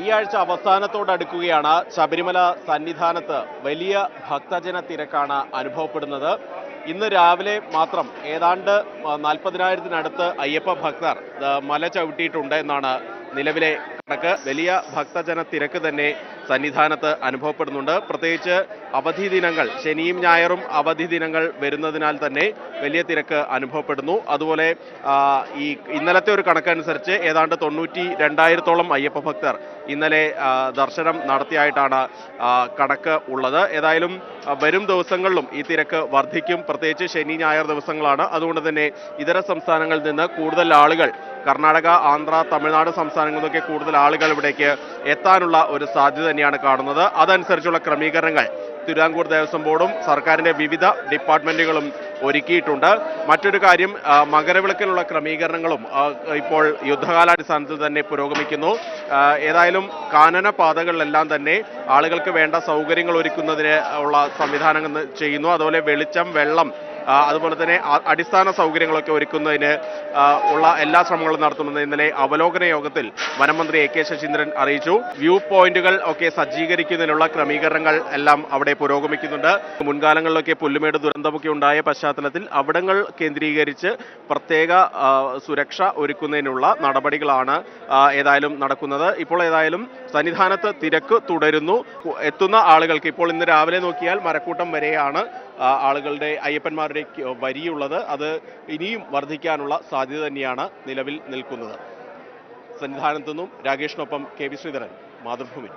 ഈ ആഴ്ച അവസാനത്തോടടുക്കുകയാണ്. ശബരിമല സന്നിധാനത്ത് വലിയ ഭക്തജന തിരക്കാണ് അനുഭവപ്പെടുന്നത്. ഇന്ന് രാവിലെ മാത്രം ഏതാണ്ട് 40,000-നടുത്ത് അയ്യപ്പ ഭക്തർ മല ചവിട്ടിയിട്ടുണ്ട് എന്നാണ് നിലവിലെ കണക്ക്. വലിയ ഭക്തജന തിരക്ക് തന്നെ സന്നിധാനത്ത് അനുഭവപ്പെടുന്നുണ്ട്. പ്രത്യേകിച്ച് അവധി ദിനങ്ങൾ, ശനിയും ഞായറും അവധി ദിനങ്ങൾ വരുന്നതിനാൽ തന്നെ വലിയ തിരക്ക് അനുഭവപ്പെടുന്നു. അതുപോലെ ഇന്നലത്തെ ഒരു കണക്കനുസരിച്ച് ഏതാണ്ട് 92,000-ഓളം അയ്യപ്പ ഭക്തർ ഇന്നലെ ദർശനം നടത്തിയായിട്ടാണ് കണക്ക് ഉള്ളത്. ഏതായാലും വരും ദിവസങ്ങളിലും ഈ തിരക്ക് വർദ്ധിക്കും. പ്രത്യേകിച്ച് ശനി ഞായർ ദിവസങ്ങളാണ്. അതുകൊണ്ട് തന്നെ ഇതര സംസ്ഥാനങ്ങളിൽ നിന്ന് കൂടുതൽ ആളുകൾ, കർണാടക, ആന്ധ്ര, തമിഴ്നാട് സംസ്ഥാനങ്ങളിൽ നിന്നൊക്കെ കൂടുതൽ ആളുകൾ ഇവിടേക്ക് എത്താനുള്ള ഒരു സാധ്യത തന്നെയാണ് കാണുന്നത്. അതനുസരിച്ചുള്ള ക്രമീകരണങ്ങൾ തിരുവിതാംകൂർ ദേവസ്വം ബോർഡും സർക്കാരിന്റെ വിവിധ ഡിപ്പാർട്ട്മെന്റുകളും ഒരുക്കിയിട്ടുണ്ട്. മറ്റൊരു കാര്യം, മകരവിളക്കിനുള്ള ക്രമീകരണങ്ങളും ഇപ്പോൾ യുദ്ധകാലാടിസ്ഥാനത്തിൽ തന്നെ പുരോഗമിക്കുന്നു. ഏതായാലും കാനന പാതകളിലെല്ലാം തന്നെ ആളുകൾക്ക് വേണ്ട സൗകര്യങ്ങൾ ഒരുക്കുന്നതിന് ഉള്ള സംവിധാനങ്ങൾ ചെയ്യുന്നു. അതുപോലെ വെളിച്ചം, വെള്ളം, അതുപോലെ തന്നെ അടിസ്ഥാന സൗകര്യങ്ങളൊക്കെ ഒരുക്കുന്നതിന് ഉള്ള എല്ലാ ശ്രമങ്ങളും നടത്തുമെന്ന് ഇന്നലെ അവലോകന യോഗത്തിൽ വനമന്ത്രി എ കെ ശശീന്ദ്രൻ അറിയിച്ചു. വ്യൂ പോയിന്റുകൾ ഒക്കെ സജ്ജീകരിക്കുന്നതിനുള്ള ക്രമീകരണങ്ങൾ എല്ലാം അവിടെ പുരോഗമിക്കുന്നുണ്ട്. മുൻകാലങ്ങളിലൊക്കെ പുല്ലുമേട് ദുരന്തമൊക്കെ ഉണ്ടായ പശ്ചാത്തലത്തിൽ അവിടങ്ങൾ കേന്ദ്രീകരിച്ച് പ്രത്യേക സുരക്ഷ ഒരുക്കുന്നതിനുള്ള നടപടികളാണ് ഏതായാലും നടക്കുന്നത്. ഇപ്പോൾ ഏതായാലും സന്നിധാനത്ത് തിരക്ക് തുടരുന്നു. എത്തുന്ന ആളുകൾക്ക് ഇപ്പോൾ ഇന്ന് രാവിലെ നോക്കിയാൽ മരക്കൂട്ടം വരെയാണ് ആളുകളുടെ, അയ്യപ്പന്മാരുടെ വരിയുള്ളത്. അത് ഇനിയും വർദ്ധിക്കാനുള്ള സാധ്യത തന്നെയാണ് നിലവിൽ നിൽക്കുന്നത്. സന്നിധാനത്തു നിന്നും രാകേഷിനൊപ്പം കെ വി ശ്രീധരൻ, മാതൃഭൂമി.